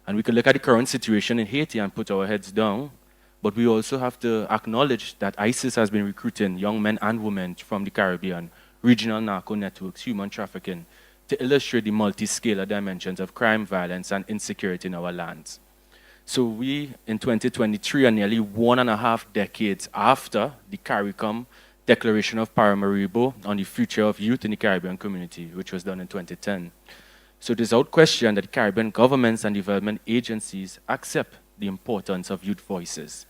And we can look at the current situation in Haiti and put our heads down, but we also have to acknowledge that ISIS has been recruiting young men and women from the Caribbean, regional narco networks, human trafficking, to illustrate the multi-scalar dimensions of crime, violence, and insecurity in our lands. So we, in 2023, are nearly 1.5 decades after the CARICOM Declaration of Paramaribo on the future of youth in the Caribbean community, which was done in 2010. So it is without question that Caribbean governments and development agencies accept the importance of youth voices.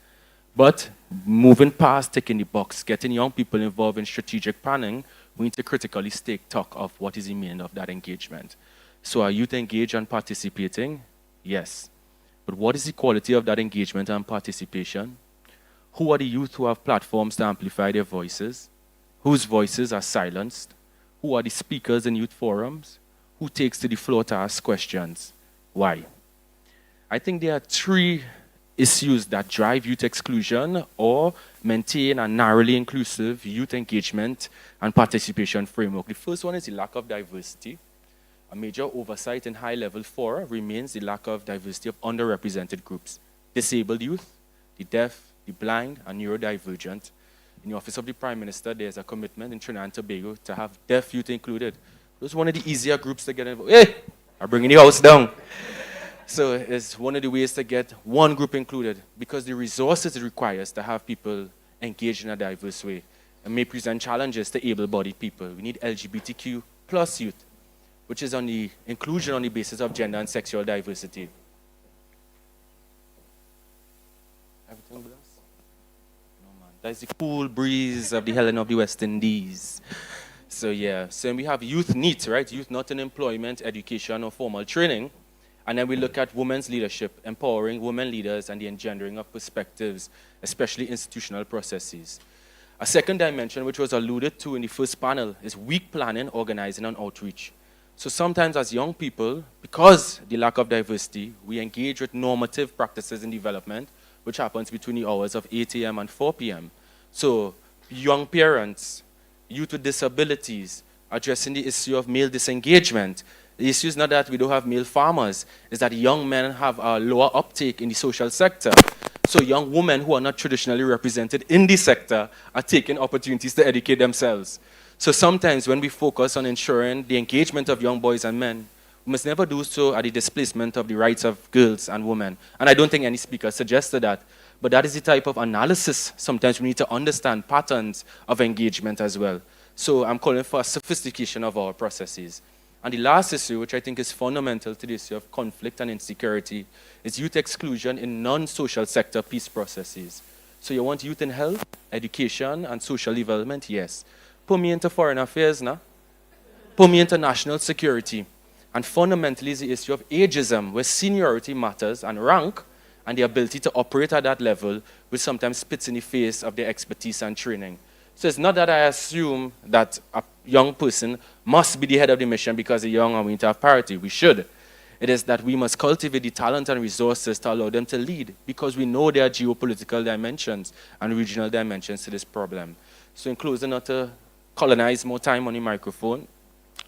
But moving past ticking the box, getting young people involved in strategic planning, we need to critically take stock of what is the meaning of that engagement. So are youth engaged and participating? Yes. But what is the quality of that engagement and participation? Who are the youth who have platforms to amplify their voices? Whose voices are silenced? Who are the speakers in youth forums? Who takes to the floor to ask questions? Why? I think there are 3 issues that drive youth exclusion or maintain a narrowly inclusive youth engagement and participation framework. The first one is the lack of diversity. A major oversight in high-level fora remains the lack of diversity of underrepresented groups. Disabled youth, the deaf, the blind, and neurodivergent. In the Office of the Prime Minister, there's a commitment in Trinidad and Tobago to have deaf youth included. Those one of the easier groups to get involved. Hey, I'm bringing the house down. So it's one of the ways to get one group included, because the resources it requires to have people engaged in a diverse way and may present challenges to able-bodied people. We need LGBTQ plus youth, which is on the inclusion on the basis of gender and sexual diversity. Everything blessed? No, man. That's the cool breeze of the Helen of the West Indies. So yeah, so we have youth needs, right? Youth not in employment, education, or formal training. And then we look at women's leadership, empowering women leaders and the engendering of perspectives, especially institutional processes. A second dimension, which was alluded to in the first panel, is weak planning, organizing, and outreach. So sometimes as young people, because the lack of diversity, we engage with normative practices in development, which happens between the hours of 8 a.m. and 4 p.m. So young parents, youth with disabilities, addressing the issue of male disengagement. The issue is not that we don't have male farmers, it's that young men have a lower uptake in the social sector. So young women who are not traditionally represented in the sector are taking opportunities to educate themselves. So sometimes when we focus on ensuring the engagement of young boys and men, we must never do so at the displacement of the rights of girls and women. And I don't think any speaker suggested that. But that is the type of analysis sometimes we need to understand patterns of engagement as well. So I'm calling for a sophistication of our processes. And the last issue, which I think is fundamental to the issue of conflict and insecurity, is youth exclusion in non-social sector peace processes. So you want youth in health, education, and social development? Yes. Put me into foreign affairs now. Put me into national security. And fundamentally is the issue of ageism, where seniority matters and rank, and the ability to operate at that level, which sometimes spits in the face of their expertise and training. So it's not that I assume that a young person must be the head of the mission because they're young and we need to have parity. We should. It is that we must cultivate the talent and resources to allow them to lead, because we know there are geopolitical dimensions and regional dimensions to this problem. So in closing, not to colonize more time on the microphone,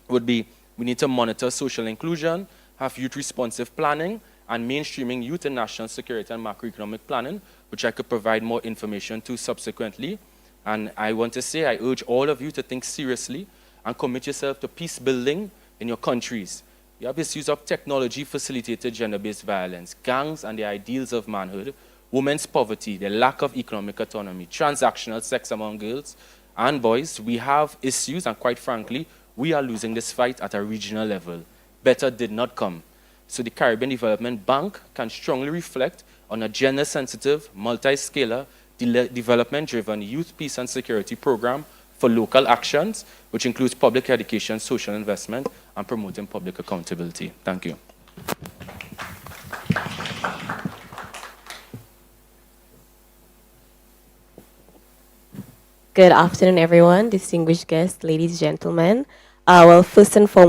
would be we need to monitor social inclusion, have youth-responsive planning, and mainstreaming youth in national security and macroeconomic planning, which I could provide more information to subsequently. And I want to say, I urge all of you to think seriously and commit yourself to peace building in your countries. You have misuse of technology facilitated gender-based violence, gangs and the ideals of manhood, women's poverty, the lack of economic autonomy, transactional sex among girls and boys. We have issues, and quite frankly, we are losing this fight at a regional level. Better did not come. So the Caribbean Development Bank can strongly reflect on a gender-sensitive, multi-scalar, development-driven youth peace and security program for local actions, which includes public education, social investment, and promoting public accountability. Thank you. Good afternoon, everyone, distinguished guests, ladies and gentlemen. Well, first and foremost,